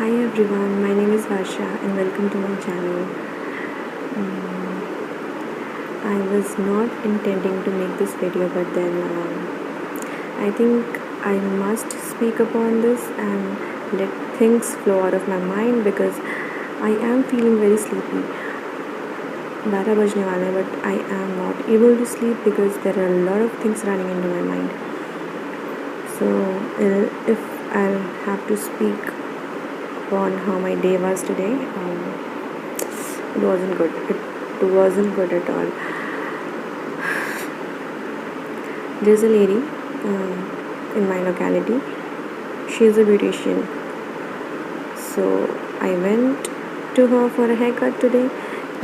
Hi everyone, my name is Varsha and welcome to my channel. I was not intending to make this video, but then I think I must speak upon this and let things flow out of my mind because I am feeling very sleepy. 12 बजने वाला है, but I am not able to sleep because there are a lot of things running into my mind. So if I'll have to speak on how my day was today, it wasn't good. It wasn't good at all. There's a lady in my locality. She's a beautician. So I went to her for a haircut today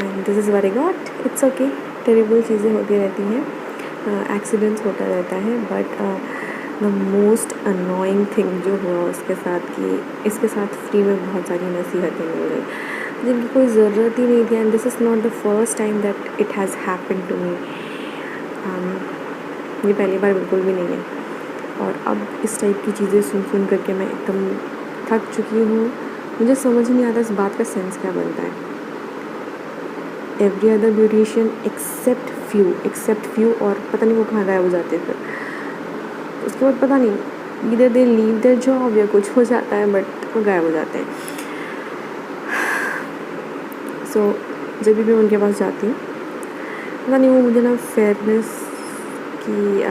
and this is what I got. It's okay. Terrible चीज़ें होती रहती हैं, accidents होता रहता है, but the most annoying thing जो हुआ उसके साथ कि इसके साथ फ्री में बहुत सारी नसीहतें मिल गई जिनकी कोई ज़रूरत ही नहीं थी. And this is not the first time that it has happened to me. ये पहली बार बिल्कुल भी नहीं है. और अब इस टाइप की चीज़ें सुन करके मैं एकदम थक चुकी हूँ. मुझे समझ नहीं आता इस बात का सेंस क्या बनता है. Every other beautician except few और पता नहीं वो कहाँ गायब हो जाते फिर. उसके बाद पता नहीं इधर दे लीव देयर जॉब या कुछ हो जाता है, बट वो गायब हो जाते हैं. सो जब भी मैं उनके पास जाती हूँ पता नहीं वो मुझे ना फेयरनेस की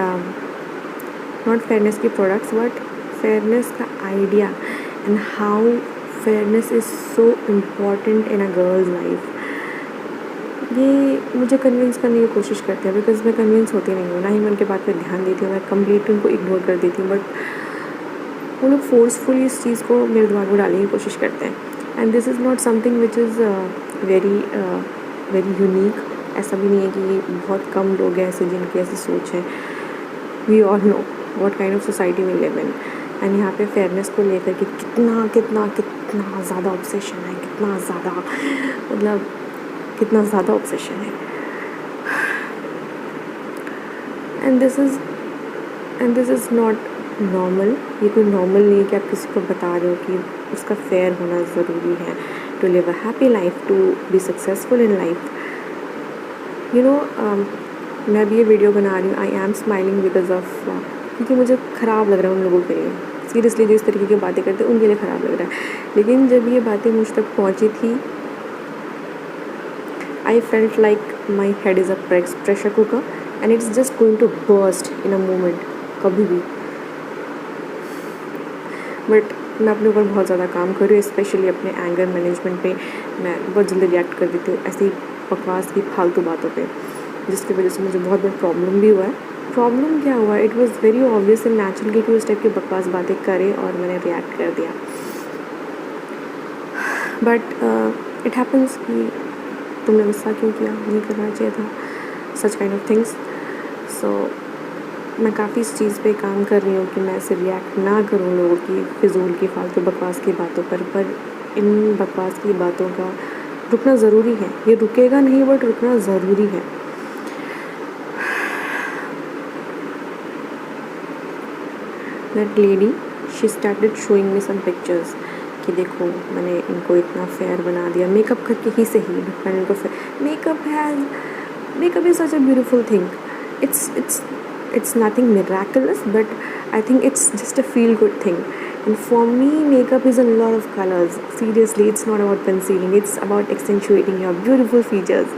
नॉट फेयरनेस की प्रोडक्ट्स बट फेयरनेस का idea and how fairness is so important in a girls life, ये मुझे कन्विंस करने की कोशिश करते हैं. बिकॉज मैं कन्विंस होती नहीं हूँ, ना ही मैं उनके बात पे ध्यान देती हूँ. मैं कम्प्लीटली उनको इग्नोर कर देती हूँ, बट वो लोग फोर्सफुली इस चीज़ को मेरे दिमाग में डालने की कोशिश करते हैं. And this is not something which is very unique. ऐसा भी नहीं है कि बहुत कम लोग हैं ऐसे जिनकी ऐसी सोच है. We all know what kind of society we live in. And यहाँ पे फेयरनेस को लेकर के कितना ज़्यादा ऑब्सेशन है, कितना ज़्यादा ऑब्सेशन है. And this is not normal. ये कोई नॉर्मल नहीं है कि आप किसी को बता रहे हो कि उसका फेयर होना ज़रूरी है to live a happy life, to be successful in life. You know, मैं अभी ये वीडियो बना रही हूँ. I am smiling because of क्योंकि मुझे ख़राब लग रहा है उन लोगों के लिए. सीरियसली जो इस तरीके की बातें करते हैं उनके लिए ख़राब लग रहा है. लेकिन जब ये बातें मुझ तक पहुँची थी, I felt like my head is a pressure cooker and it's just going to burst in a moment, कभी भी. बट मैं अपने ऊपर बहुत ज़्यादा काम कर रही हूँ, स्पेशली अपने एंगर मैनेजमेंट पे. मैं बहुत जल्दी रिएक्ट कर देती हूँ ऐसी बकवास की फालतू बातों पे, जिसकी वजह से मुझे बहुत बड़ा प्रॉब्लम भी हुआ है. प्रॉब्लम क्या हुआ, it was very obvious and natural कि उस टाइप की बकवास बातें करे और मैंने रिएक्ट कर दिया. बट इट हैपन्स कि तुमने गुस्सा क्यों किया, नहीं करना चाहिए था, सच काइंड ऑफ थिंग्स. सो मैं काफ़ी इस चीज़ पे काम कर रही हूँ कि मैं ऐसे रिएक्ट ना करूँ लोगों की फिजूल की फालतू बकवास की बातों पर इन बकवास की बातों का रुकना ज़रूरी है. ये रुकेगा नहीं बट रुकना ज़रूरी है. That lady she started showing me some pictures कि देखो मैंने इनको इतना फेयर बना दिया मेकअप करके ही सही, मैंने इनको makeup is such a beautiful thing. It's nothing miraculous but I think it's just a feel good thing. And for me makeup is a lot of colours. Seriously it's not about concealing, it's about accentuating your beautiful features.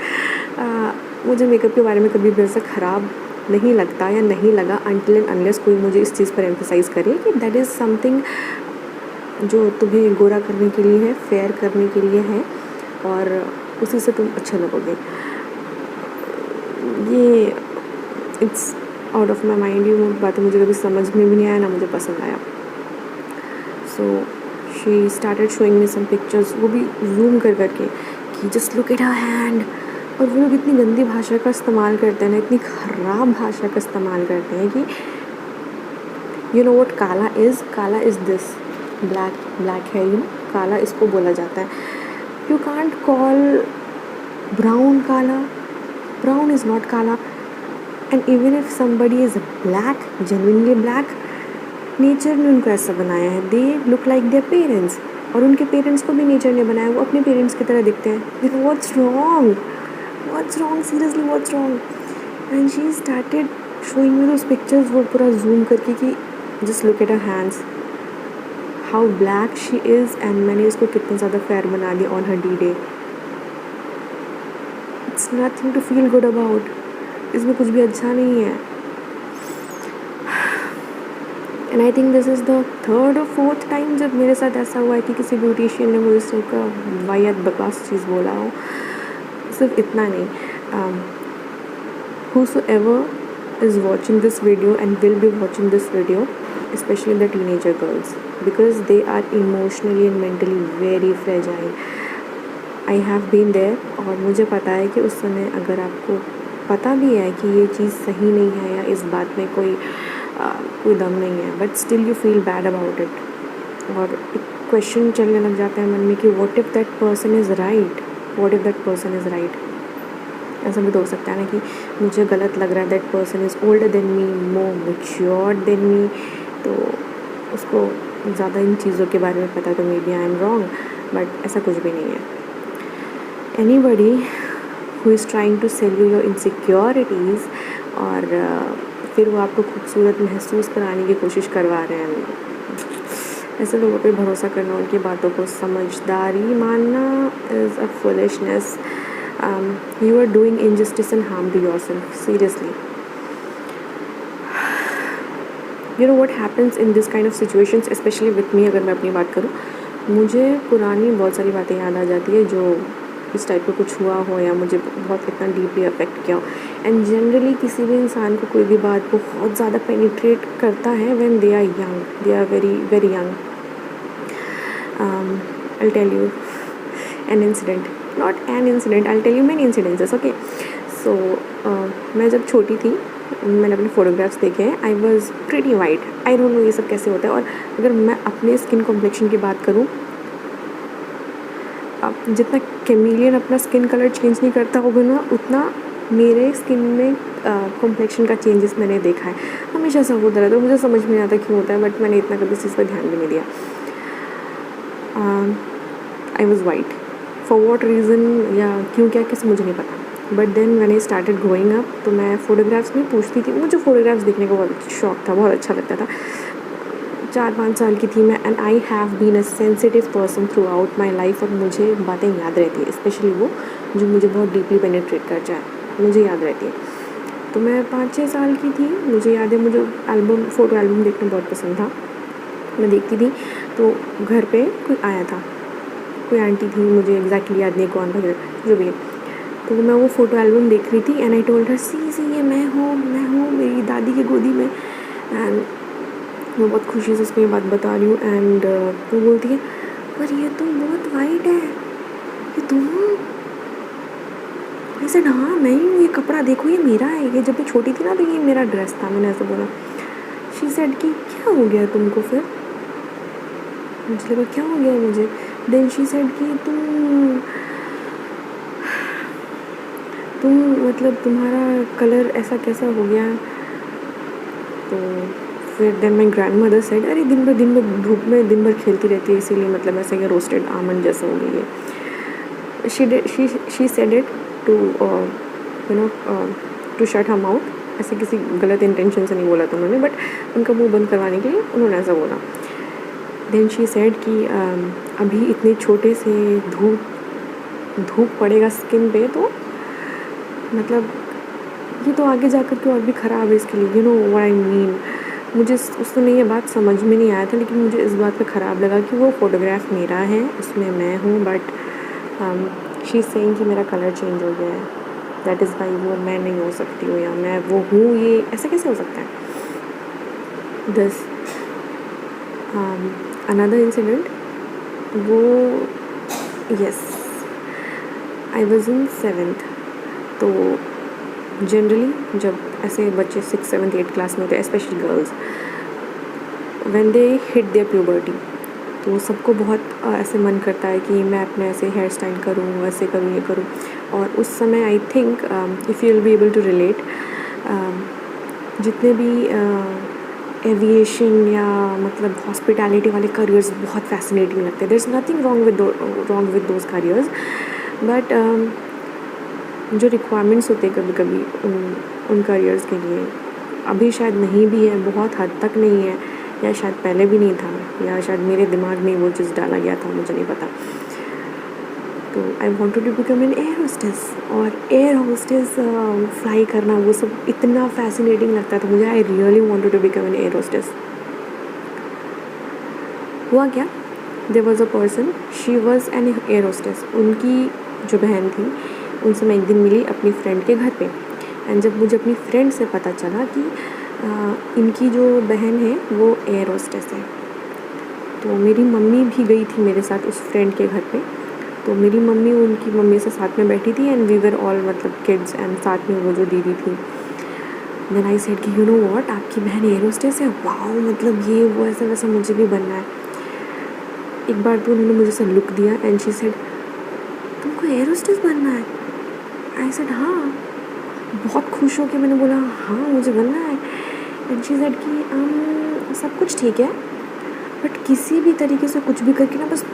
मुझे makeup के बारे में कभी भी ऐसा ख़राब नहीं लगता या नहीं लगा अनटिल एंड अनलेस कोई मुझे इस चीज़ पर एम्फसाइज़ करे कि दैट इज़ समथिंग जो तुम्हें गोरा करने के लिए है, फेयर करने के लिए है और उसी से तुम अच्छे लगोगे. ये it's out of my mind. ये बातें मुझे कभी समझ में भी नहीं आया, ना मुझे पसंद आया. So she started showing me some pictures, वो भी जूम कर करके कि just look at her hand. और वो लोग इतनी गंदी भाषा का इस्तेमाल करते हैं ना, इतनी ख़राब भाषा का इस्तेमाल करते हैं कि यू नो व्हाट काला इज़ दिस ब्लैक है. यू नो काला इसको बोला जाता है. यू कांट कॉल ब्राउन काला. ब्राउन इज़ नॉट काला. And even if somebody is black, genuinely black, nature ने उनको ऐसा बनाया है. They look like their parents. और उनके पेरेंट्स को भी नेचर ने बनाया, वो अपने पेरेंट्स की तरह दिखते हैं। देखो what's wrong seriously what's wrong. And she started showing me those pictures, वो पूरा जूम करके कि just look at her hands, how black she is, and मैंने इसको कितना ज़्यादा फेयर बना दिया on her D day. It's nothing to feel good about, इसमें कुछ भी अच्छा नहीं है। And I think this is the third और फोर्थ टाइम जब मेरे साथ ऐसा हुआ है कि किसी ब्यूटिशियन ने मुझे इस टाइप का वाहियात बकवास चीज़ बोला हो। सिर्फ इतना नहीं, whosoever is watching this video and will be watching this video, especially the teenager girls, because they are emotionally and mentally very fragile. I have been there, और मुझे पता है कि उस समय अगर आपको पता भी है कि ये चीज़ सही नहीं है या इस बात में कोई दम नहीं है, but still you feel bad about it, और एक क्वेश्चन चलने लग जाता है मन में कि what if that person is right, what if that person is right. ऐसा भी तो हो सकता है ना कि मुझे गलत लग रहा है, that person is older than me, more mature than me, तो उसको ज़्यादा इन चीज़ों के बारे में पता है, तो maybe I am wrong, but ऐसा कुछ भी नहीं है। Anybody who is trying to sell you your insecurities, और फिर वो आपको खूबसूरत महसूस कराने की कोशिश करवा रहे हैं, ऐसे लोगों पे भरोसा करना, उनकी बातों को समझदारी मानना is a foolishness. You are doing injustice and harm to yourself, seriously. You know what happens in this kind of situations, especially with me, अगर मैं अपनी बात करूँ, मुझे पुरानी बहुत सारी बातें याद आ जाती है जो इस टाइप का कुछ हुआ हो या मुझे बहुत इतना डीपली अफेक्ट किया हो। एंड जनरली किसी भी इंसान को कोई भी बात बहुत ज़्यादा पेनिट्रेट करता है when they are young, they are very very young. I'll tell you an incident, not an incident, I'll tell you many incidences, okay? So मैं जब छोटी थी, मैंने अपने फ़ोटोग्राफ्स देखे हैं, I was pretty white, I don't know ये सब कैसे होता है। और अगर मैं अपने स्किन कॉम्प्लेक्शन की बात करूँ, अब जितना कैमिलियन अपना स्किन कलर चेंज नहीं करता होगा ना, उतना मेरे स्किन में कॉम्प्लेक्शन का चेंजेस मैंने देखा है। हमेशा ऐसा होता रहता है, मुझे समझ में नहीं आता क्यों होता है, बट मैंने इतना कभी इस चीज़ पर ध्यान भी नहीं दिया। I was white for what reason, या क्यों क्या किसी मुझे नहीं पता, but then when I started growing up, तो मैं फ़ोटोग्राफ्स में पूछती थी, मुझे फ़ोटोग्राफ्स देखने का बहुत शौक था, बहुत अच्छा लगता था। 4-5 साल की थी मैं, and I have been a sensitive person throughout my life, और मुझे बातें याद रहती है, स्पेशली वो जो मुझे बहुत डीपली पेनिट्रेट कर जाए, मुझे याद रहती है। तो मैं 5-6 साल की थी, मुझे याद है, मुझे फ़ोटो एल्बम देखना बहुत पसंद था। मैं देखती थी, तो घर पे कोई आया था, कोई आंटी थी, मुझे एग्जैक्टली याद नहीं कौन था, जो भी है। तो मैं वो फ़ोटो एल्बम देख रही थी, एंड आई टोल्ड हर, सी ये मैं हूँ मेरी दादी की गोदी में। एंड मैं बहुत खुशी से उसको ये बात बता रही हूँ, एंड वो बोलती है, पर ये तो बहुत वाइट है, ये तुम हो? ऐसे हाँ मैं ही हूँ, ये कपड़ा देखो ये मेरा है, ये जब मैं छोटी थी ना तो ये मेरा ड्रेस था। मैंने ऐसा बोला। शी सेड कि क्या हो गया तुमको फिर? मुझे लगा क्या हो गया मुझे। देन शी सेड कि तुम मतलब तुम्हारा कलर ऐसा कैसा हो गया? तो फिर then my grandmother said, अरे दिन भर धूप में दिन भर खेलती रहती है, इसीलिए मतलब ऐसे ये रोस्टेड आमंड जैसा हो गई है। She said it to to shut her mouth. ऐसे किसी गलत इंटेंशन से नहीं बोला था उन्होंने, बट उनका मुंह बंद करवाने के लिए उन्होंने ऐसा बोला। देन शी सेड कि अभी इतने छोटे से धूप पड़ेगा स्किन पे, तो मतलब ये तो आगे जाकर के और भी ख़राब है इसके लिए, you know what I mean. मुझे उस समय ये बात समझ में नहीं आया था, लेकिन मुझे इस बात पे ख़राब लगा कि वो फ़ोटोग्राफ मेरा है, उसमें मैं हूँ, बट शी इज़ सेइंग कि मेरा कलर चेंज हो गया है, दैट इज़ वाई वो मैं नहीं हो सकती हूँ या मैं वो हूँ, ये ऐसे कैसे हो सकता है। दिस अनदर इंसिडेंट, वो yes I was in 7th। तो जनरली जब ऐसे बच्चे 6th 7th 8th क्लास में होते हैं, specially girls, when they hit their puberty, तो सबको बहुत ऐसे मन करता है कि मैं अपने ऐसे हेयर स्टाइल करूँ, वैसे करूँ, ये करूँ। और उस समय I think if you will be able to relate, जितने भी एविएशन या मतलब हॉस्पिटैलिटी वाले करियर्स बहुत फैसिनेटिंग लगते हैं. There is nothing wrong with those careers, but जो रिक्वायरमेंट्स होते हैं कभी कभी उन करियर्स के लिए अभी शायद नहीं भी है, बहुत हद तक नहीं है, या शायद पहले भी नहीं था, या शायद मेरे दिमाग में वो चीज़ डाला गया था, मुझे नहीं पता. तो I wanted to become an air hostess. और एयर होस्टेस फ्लाई करना वो सब इतना फैसिनेटिंग लगता था मुझे. I really wanted to become an air hostess. हुआ क्या, there was a person, she was an air hostess. उनकी जो बहन थी उनसे मैं एक दिन मिली अपनी फ्रेंड के घर पे. एंड जब मुझे अपनी फ्रेंड से पता चला कि इनकी जो बहन है वो एयर होस्टेस है, तो मेरी मम्मी भी गई थी मेरे साथ उस फ्रेंड के घर पे. तो मेरी मम्मी उनकी मम्मी से साथ में बैठी थी एंड वी वर ऑल मतलब किड्स, एंड साथ में वो जो दीदी थी. देन आई सेड कि यू नो व्हाट, आपकी बहन एयर होस्टेस है, वाओ, मतलब ये वो ऐसा वैसा मुझे भी बनना है. एक बार तो उन्होंने मुझे से लुक दिया एंड शी सेड तुमको एयर होस्टेस बनना है. आई सेड हाँ. बहुत खुश हो के मैंने बोला हाँ मुझे बनना है. एंड शी सेड कि सब कुछ ठीक है, बट किसी भी तरीके से कुछ भी करके ना बस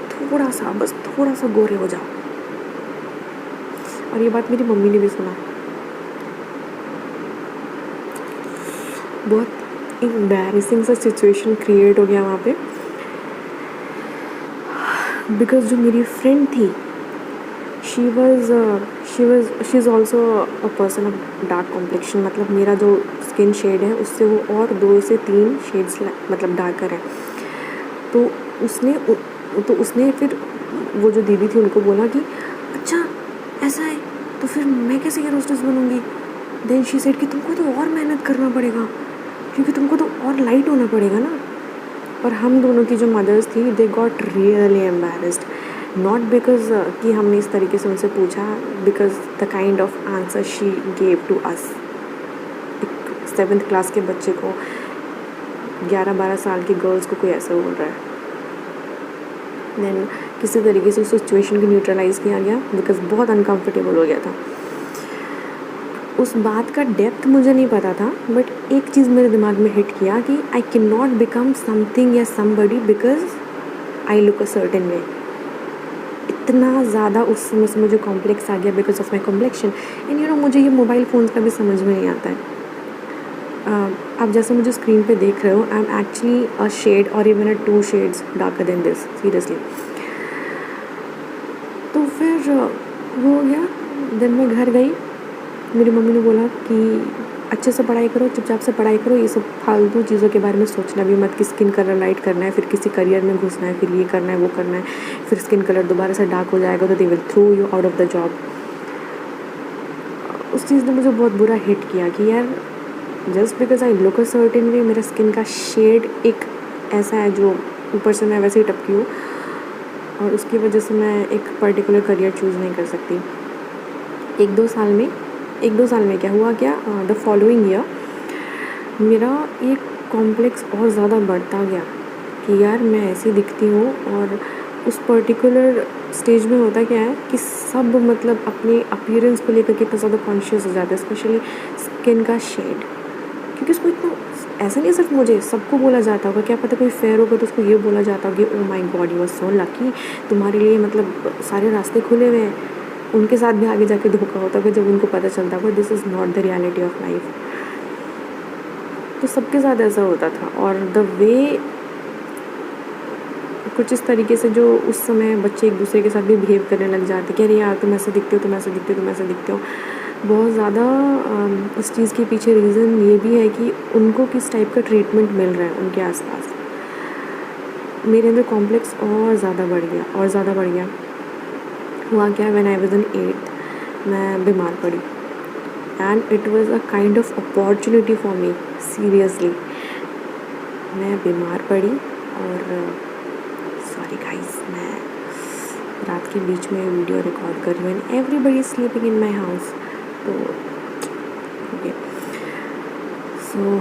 थोड़ा सा गोरे हो जाओ. और ये बात मेरी मम्मी ने भी सुना. बहुत एम्बैरेसिंग सा सिचुएशन क्रिएट हो गया वहाँ पे, बिकॉज जो मेरी फ्रेंड थी she is also a person of dark complexion. मतलब मेरा जो स्किन शेड है उससे वो और 2 से 3 शेड्स मतलब डार्कर है. तो उसने फिर वो जो दीदी थी उनको बोला कि अच्छा ऐसा है तो फिर मैं कैसे एयर होस्टेस बनूँगी. देन शी सेड कि तुमको तो और मेहनत करना पड़ेगा, क्योंकि तुमको तो और लाइट होना पड़ेगा ना. और हम दोनों की जो मदर्स थी they got really embarrassed, not because कि हमने इस तरीके से उनसे पूछा, because the kind of answer she gave to us. एक 7th क्लास के बच्चे को 11-12 साल की गर्ल्स को कोई ऐसा बोल रहा है. देन किसी तरीके से उस सिचुएशन को न्यूट्रलाइज़ किया गया, बिकॉज बहुत अनकम्फर्टेबल हो गया था. उस बात का डेप्थ मुझे नहीं पता था, बट एक चीज़ मेरे दिमाग में हिट किया कि I can not become something या somebody because I look a certain way. इतना ज़्यादा उस समय से मुझे कॉम्प्लेक्स आ गया because of my complexion. And you know मुझे ये मोबाइल फ़ोन्स का भी समझ में नहीं आता है. आप जैसे मुझे स्क्रीन पे देख रहे हो, I am actually a shade और even a 2 shades darker than this, seriously. तो फिर वो हो गया. देन मैं घर गई, मेरी मम्मी ने बोला कि अच्छे से पढ़ाई करो, चुपचाप से पढ़ाई करो, ये सब फालतू चीज़ों के बारे में सोचना भी मत कि स्किन कलर लाइट करना है, फिर किसी करियर में घुसना है, फिर ये करना है वो करना है, फिर स्किन कलर दोबारा से डार्क हो जाएगा तो they will throw you out of the job. उस चीज़ ने मुझे बहुत बुरा हिट किया कि यार just because I look a certain वे, मेरा स्किन का शेड एक ऐसा है जो ऊपर से मैं वैसे ही टपकी हूँ, और उसकी वजह से मैं एक पर्टिकुलर करियर चूज़ नहीं कर सकती. 1-2 साल में क्या हुआ, द फॉलोइंग ईयर मेरा एक कॉम्प्लेक्स और ज़्यादा बढ़ता गया कि यार मैं ऐसी दिखती हूँ. और उस पर्टिकुलर स्टेज में होता क्या है कि सब मतलब अपने अपीयरेंस को लेकर कितना ज़्यादा कॉन्शियस हो जाते हैं, स्पेशली स्किन का शेड. क्योंकि उसको इतना ऐसा नहीं, सिर्फ मुझे, सबको बोला जाता होगा, क्या पता कोई फेयर होगा तो उसको ये बोला जाता होगा कि oh my God you are so lucky, तुम्हारे लिए मतलब सारे रास्ते खुले हुए हैं. उनके साथ भी आगे जाके धोखा होता होगा जब उनको पता चलता होगा this is not the reality of life. तो सबके साथ ऐसा होता था. और द वे कुछ इस तरीके से जो उस समय बच्चे एक दूसरे के साथ भी बिहेव करने लग जाते कि अरे यार तुम ऐसे दिखते हो, तुम ऐसे दिखते हो, तुम ऐसे दिखते हो. बहुत ज़्यादा इस चीज़ के पीछे रीज़न ये भी है कि उनको किस टाइप का ट्रीटमेंट मिल रहा है उनके आसपास. मेरे अंदर कॉम्प्लेक्स और ज़्यादा बढ़ गया. हुआ क्या, when I was in 8th मैं बीमार पड़ी. And it was a kind of opportunity for me, seriously. मैं बीमार पड़ी और सॉरी गाइस, मैं रात के बीच में वीडियो रिकॉर्ड कर रही हूँ and everybody is sleeping in my house. तो ओके, सो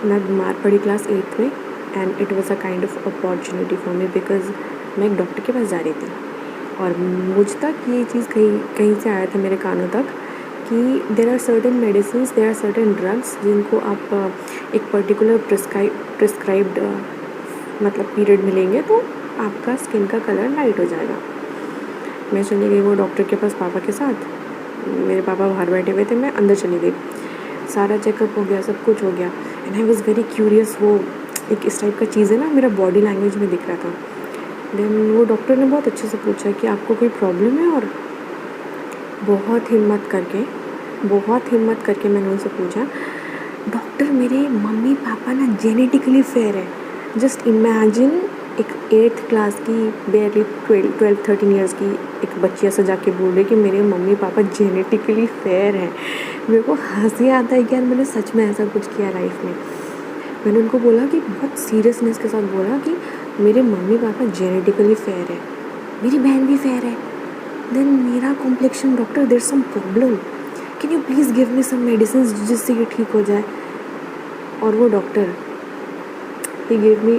मैं बीमार पड़ी क्लास 8th में. And it was a kind of opportunity for me because मैं एक डॉक्टर के पास जा रही थी और मुझ तक ये चीज़ कहीं से आया था मेरे कानों तक कि there are certain medicine, there are certain drugs जिनको आप एक पर्टिकुलर प्रिस्क्राइब्ड मतलब पीरियड मिलेंगे तो आपका स्किन का कलर लाइट हो जाएगा। मैं चली गई वो डॉक्टर के पास पापा के साथ, मेरे पापा बाहर बैठे हुए थे, मैं अंदर चली गई। सारा चेकअप हो गया, सब कुछ हो गया and I was very curious. वो एक इस टाइप का चीज़ है ना, मेरा बॉडी लैंग्वेज में दिख रहा था। देन वो डॉक्टर ने बहुत अच्छे से पूछा कि आपको कोई प्रॉब्लम है, और बहुत हिम्मत करके मैंने उनसे पूछा, डॉक्टर मेरे मम्मी पापा ना जेनेटिकली फेयर है। जस्ट इमेजिन एक 8th क्लास की बेयरली 12-13 ईयर्स की एक बच्ची ऐसा जाके बोल रही कि मेरे मम्मी पापा जेनेटिकली फेयर हैं। मेरे को हंसी आता है कि यार मैंने सच में ऐसा कुछ किया लाइफ में। मैंने उनको बोला कि बहुत सीरियसनेस के साथ बोला कि मेरे मम्मी पापा जेनेटिकली फेयर है, मेरी बहन भी फेयर है। देन मेरा complexion, doctor there some problem, can you please give me some medicine जिससे ये ठीक हो जाए। और वो डॉक्टर ही give me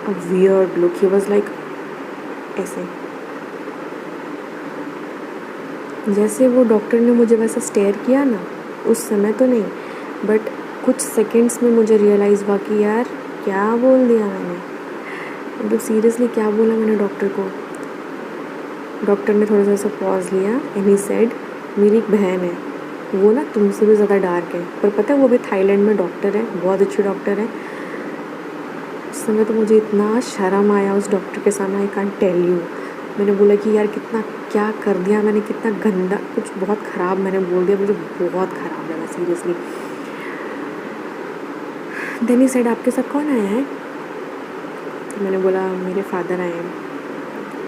a weird look, he was like ऐसे, जैसे वो डॉक्टर ने मुझे वैसा स्टेयर किया ना, उस समय तो नहीं बट कुछ सेकंड्स में मुझे रियलाइज़ हुआ कि यार क्या बोल दिया मैंने, मतलब सीरियसली क्या बोला मैंने डॉक्टर को। डॉक्टर ने थोड़ा सा पॉज लिया एंड ही सेड, मेरी एक बहन है, वो ना तुमसे भी ज़्यादा डार्क है, पर पता है वो भी थाईलैंड में डॉक्टर है, बहुत अच्छी डॉक्टर है। उस समय तो मुझे इतना शर्म आया उस डॉक्टर के सामने, आई कांट टेल यू। मैंने बोला कि यार कितना क्या कर दिया मैंने, कितना गंदा, कुछ बहुत ख़राब मैंने बोल दिया, मुझे बहुत ख़राब लगा सीरियसली। देन ही सेड, आपके साथ कौन आया है? तो मैंने बोला मेरे फादर आए हैं।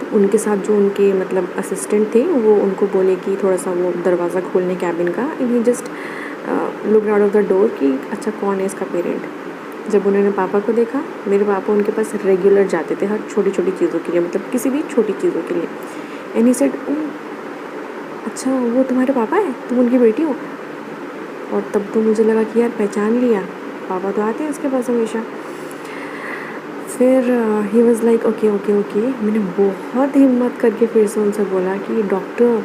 तो उनके साथ जो उनके मतलब असिस्टेंट थे वो उनको बोले कि थोड़ा सा वो दरवाज़ा खोलने कैबिन का, and he just look out of the door कि अच्छा कौन है इसका पेरेंट। जब उन्होंने पापा को देखा, मेरे पापा उनके पास रेगुलर जाते थे हर छोटी छोटी चीज़ों के लिए, मतलब किसी भी छोटी चीज़ों के लिए। एंड ही सेड, अच्छा वो तुम्हारे पापा है, तुम उनकी बेटी हो? और तब तो मुझे लगा कि यार पहचान लिया, पापा तो आते हैं इसके पास हमेशा। फिर ही was like okay okay okay. मैंने बहुत हिम्मत करके फिर से उनसे बोला कि डॉक्टर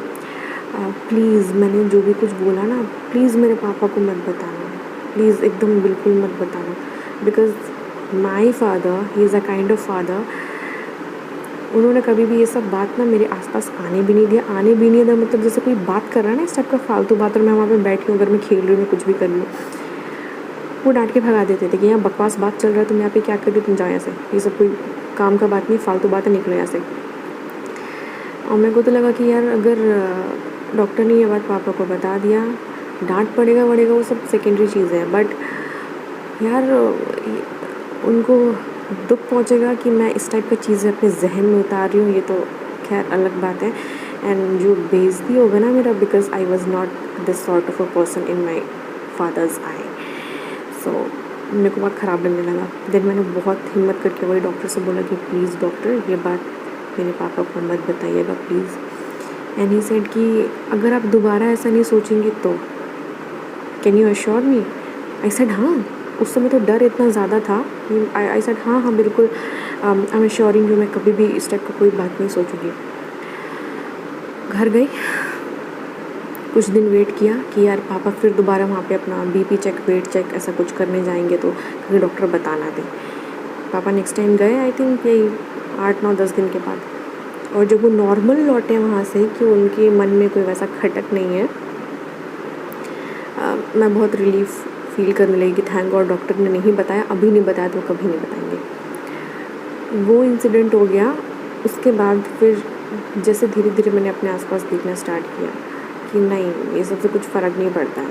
प्लीज़, मैंने जो भी कुछ बोला ना, प्लीज़ मेरे पापा को मत बताना, प्लीज़ एकदम बिल्कुल मत बताना, because my father he is a kind of father. उन्होंने कभी भी ये सब बात ना मेरे आसपास आने भी नहीं दिया, मतलब जैसे कोई बात कर रहा है ना इस टाइप का फालतू बात, और मैं वहाँ पे बैठी हूँ, अगर मैं खेल रही हूँ, मैं कुछ भी कर रही हूँ, वो डांट के भगा देते थे कि यहाँ बकवास बात चल रहा है, तुम यहाँ पे क्या कर रही हो, तुम जाओ यहाँ से, ये सब कोई काम का बात नहीं, फालतू बात है, निकलो यहाँ से। और मेरे को तो लगा कि यार अगर डॉक्टर ने ये बात पापा को बता दिया, डांट पड़ेगा वो सब सेकेंडरी चीज़ है, बट यार उनको दुख पहुँचेगा कि मैं इस टाइप की चीज़ें अपने जहन में उतार रही हूँ, ये तो खैर अलग बात है। एंड जो बेइज्जती होगा ना मेरा, because I was not this sort of a person in my father's eye, so मेरे को बहुत ख़राब लगने लगा। देन मैंने बहुत हिम्मत करके वही डॉक्टर से बोला कि प्लीज़ डॉक्टर, ये बात मेरे पापा को मत बताइएगा प्लीज़। एंड ही सेड कि अगर आप दोबारा ऐसा नहीं सोचेंगे तो can you assure me? I said हाँ। उस समय तो डर इतना ज़्यादा था कि आई सेड हाँ बिल्कुल, आई एम अश्योरिंग यू, मैं कभी भी इस टाइप का कोई बात नहीं सोचूंगी। घर गई, कुछ दिन वेट किया कि यार पापा फिर दोबारा वहाँ पे अपना बीपी चेक, वेट चेक ऐसा कुछ करने जाएंगे तो क्योंकि डॉक्टर बताना दे। पापा नेक्स्ट टाइम गए, आई थिंक यही 8-9-10 दिन के बाद, और जब वो नॉर्मल लौटे वहाँ से कि उनके मन में कोई वैसा खटक नहीं है, मैं बहुत रिलीफ फील करने लगी कि थैंक गॉड डॉक्टर ने नहीं बताया, अभी नहीं बताया तो कभी नहीं बताएंगे। वो इंसिडेंट हो गया। उसके बाद फिर जैसे धीरे धीरे मैंने अपने आसपास देखना स्टार्ट किया कि नहीं, ये सबसे कुछ फ़र्क नहीं पड़ता है,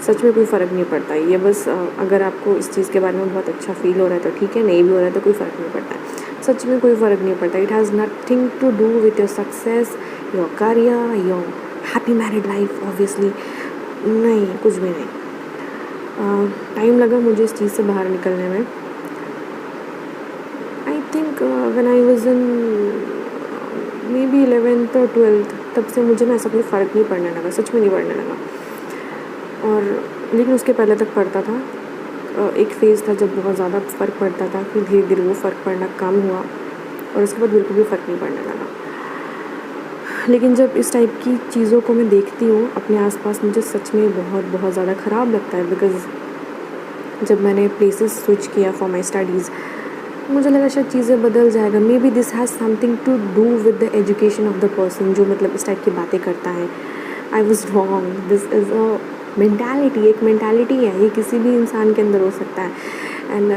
सच में कोई फ़र्क नहीं पड़ता है। ये बस अगर आपको इस चीज़ के बारे में बहुत अच्छा फील हो रहा है तो ठीक है, नहीं भी हो रहा है तो कोई फ़र्क नहीं पड़ता है, सच में कोई फ़र्क नहीं पड़ता। It has nothing to do with your success, your career, your happy married life, obviously नहीं, कुछ भी नहीं। टाइम लगा मुझे इस चीज़ से बाहर निकलने में। I think when I was in may be 11th और 12th, तब से मुझे ना ऐसा कोई फ़र्क नहीं पड़ने लगा, सच में नहीं पड़ने लगा। और लेकिन उसके पहले तक पड़ता था। एक फ़ेज़ था जब बहुत ज़्यादा फ़र्क पड़ता था, फिर धीरे धीरे वो फ़र्क पड़ना कम हुआ और उसके बाद बिल्कुल भी फ़र्क नहीं पड़ने लगा। लेकिन जब इस टाइप की चीज़ों को मैं देखती हूँ अपने आसपास, मुझे सच में बहुत बहुत ज़्यादा ख़राब लगता है। बिकॉज़ जब मैंने प्लेसेस स्विच किया फॉर माई स्टडीज़, मुझे लगा शायद चीज़ें बदल जाएगा। Maybe this has something to do with the education of the person जो मतलब इस टाइप की बातें करता है। I was wrong. This is a mentality, एक मैंटालिटी है, ये किसी भी इंसान के अंदर हो सकता है। And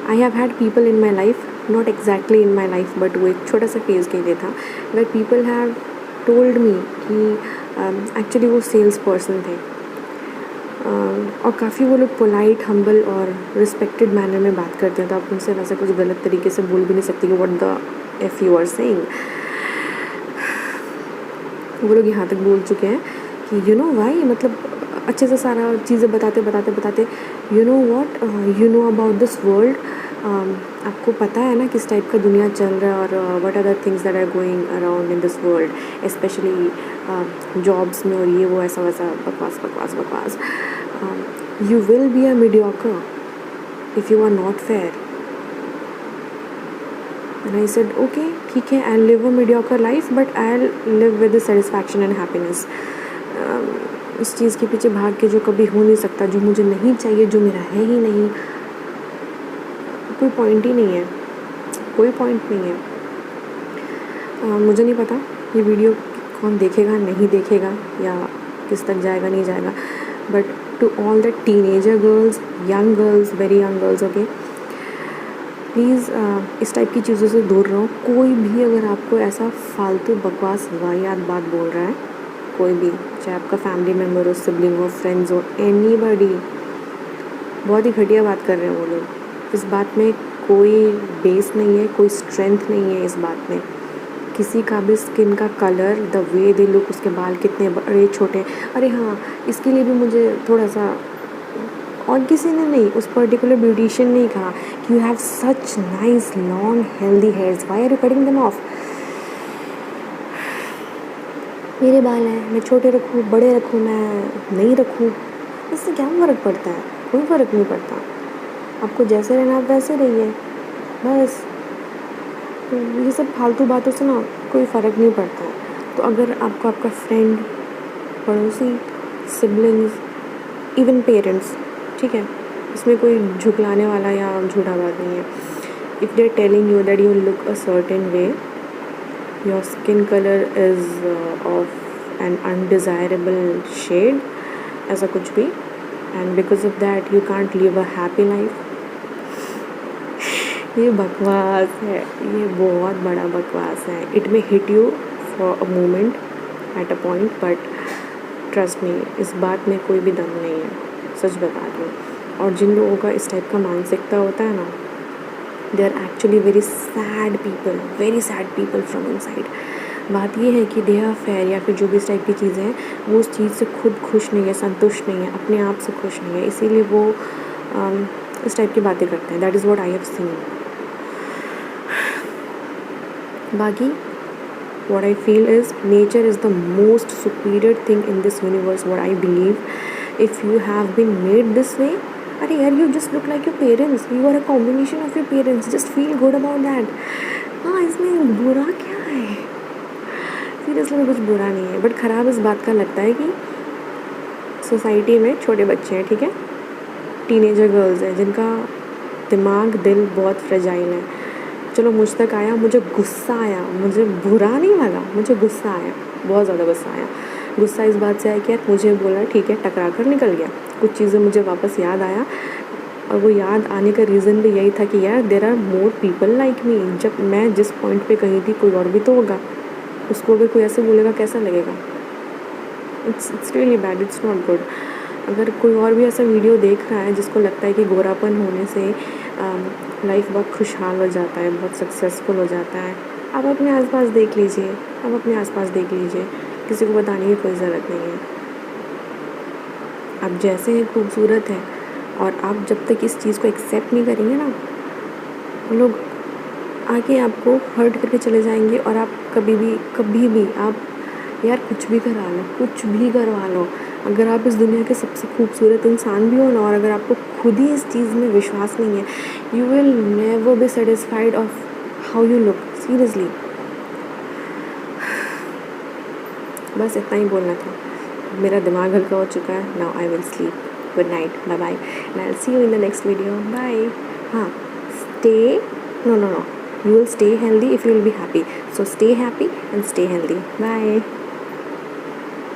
I have had people in my life, not exactly in my life, but वो एक छोटा सा फेज़ के लिए था, where people have told me कि एक्चुअली वो सेल्स पर्सन थे। और काफ़ी वो लोग पोलाइट, हम्बल और रिस्पेक्टेड मैनर में बात करते हैं, तो आप उनसे वैसे कुछ गलत तरीके से बोल भी नहीं सकते कि what the F you are saying. वो लोग यहाँ तक बोल चुके हैं कि यू नो वाई, मतलब अच्छे से सारा चीज़ें बताते you know what, you know about this world, आपको पता है ना किस टाइप का दुनिया चल रहा है और what are the things that are going around in this world, specially jobs में और ये वो ऐसा वैसा बकवास। You will be a mediocre if you are not fair. And I said okay, ठीक है, I live a mediocre life, but I live with the satisfaction and happiness. इस चीज़ के पीछे भाग के जो कभी हो नहीं सकता, जो मुझे नहीं चाहिए, जो मेरा है ही नहीं, कोई पॉइंट ही नहीं है, कोई पॉइंट नहीं है। मुझे नहीं पता ये वीडियो कौन देखेगा, नहीं देखेगा, या किस तक जाएगा, नहीं जाएगा, but to all the teenager girls, young girls, very young girls, okay, please इस टाइप की चीज़ों से दूर रहो। कोई भी अगर आपको ऐसा फालतू बकवास वाहियात बात बोल रहा है, कोई भी, चाहे आपका फैमिली मेम्बर हो, सिबलिंग हो, फ्रेंड्स हो, एनीबॉडी, बहुत ही घटिया बात कर रहे हैं वो लोग। इस बात में कोई बेस नहीं है, कोई स्ट्रेंथ नहीं है इस बात में। किसी का भी स्किन का colour, the way they look, उसके बाल कितने बड़े छोटे, अरे हाँ, इसके लिए भी मुझे थोड़ा सा, और किसी ने नहीं, उस पर्टिकुलर ब्यूटिशियन ने कहा कि you have such nice long healthy hairs, why are you cutting them off. मेरे बाल हैं, मैं छोटे रखूँ, बड़े रखूँ, मैं नहीं रखूँ, इससे क्या फ़र्क पड़ता है? कोई फ़र्क नहीं पड़ता। आपको जैसे रहना आप वैसे रहिए, बस। तो ये सब फालतू बातों से ना कोई फ़र्क नहीं पड़ता है। तो अगर आपको आपका फ्रेंड, पड़ोसी, सिबलिंग्स, इवन पेरेंट्स, ठीक है, इसमें कोई झुकलाने वाला या झूठा बात नहीं है, if they are telling you that you look a certain way, your skin colour is of an undesirable shade, ऐसा कुछ भी, and because of that you can't live a happy life, ये बकवास है, ये बहुत बड़ा बकवास है। It may hit you for a moment at a point, but trust me, इस बात में कोई भी दम नहीं है, सच बता रही हूँ। और जिन लोगों का इस टाइप का मानसिकता होता है ना, they are actually very sad people from inside. बात ये है कि दे आर फेयर या फिर जो भी इस टाइप की चीज़ें हैं, वो उस चीज़ से खुद खुश नहीं है, संतुष्ट नहीं है, अपने आप से खुश नहीं है, इसीलिए वो इस टाइप की बातें करते हैं। That is what I have seen. बाकी what I feel is nature is the most superior thing in this universe, what I believe. If you have been made this way, अरे यार, you just look like your parents, you are a combination of your parents, just feel good about that. हाँ, इसमें बुरा क्या है? Seriously में कुछ बुरा नहीं है, बट ख़राब इस बात का लगता है कि सोसाइटी में छोटे बच्चे हैं, ठीक है, टीनेजर गर्ल्स हैं, जिनका दिमाग, दिल बहुत फ्रेजाइल है। चलो, मुझ तक आया, मुझे गुस्सा आया, मुझे बुरा नहीं लगा, मुझे गुस्सा आया, बहुत ज़्यादा गुस्सा आया। गुस्सा इस बात से आया कि यार मुझे बोला, ठीक है, टकरा कर निकल गया, कुछ चीज़ें मुझे वापस याद आया, और वो याद आने का रीज़न भी यही था कि यार there are more people like me. जब मैं जिस पॉइंट पे कहीं थी, कोई और भी तो होगा, उसको अगर कोई ऐसे बोलेगा कैसा लगेगा? It's really bad, it's not good. अगर कोई और भी ऐसा वीडियो देख रहा है जिसको लगता है कि गोरापन होने से लाइफ बहुत खुशहाल हो जाता है, बहुत सक्सेसफुल हो जाता है, आप अपने आसपास देख लीजिए, आप अपने आसपास देख लीजिए, किसी को बताने की कोई ज़रूरत नहीं है। आप जैसे हैं खूबसूरत हैं, और आप जब तक इस चीज़ को एक्सेप्ट नहीं करेंगे ना, वो लोग आके आपको हर्ट करके चले जाएंगे, और आप कभी भी आप यार कुछ भी करा लो, कुछ भी करवा लो, अगर आप इस दुनिया के सबसे खूबसूरत इंसान भी हो ना, और अगर आपको खुद ही इस चीज़ में विश्वास नहीं है, you will never be satisfied of how you look, seriously. बस इतना ही बोलना था। मेरा दिमाग हल्का हो चुका है। Now I will sleep. Good night, bye bye, and I will see you in the next video. Bye. हाँ, stay, no, you will stay healthy if you will be happy, so stay happy and stay healthy. Bye.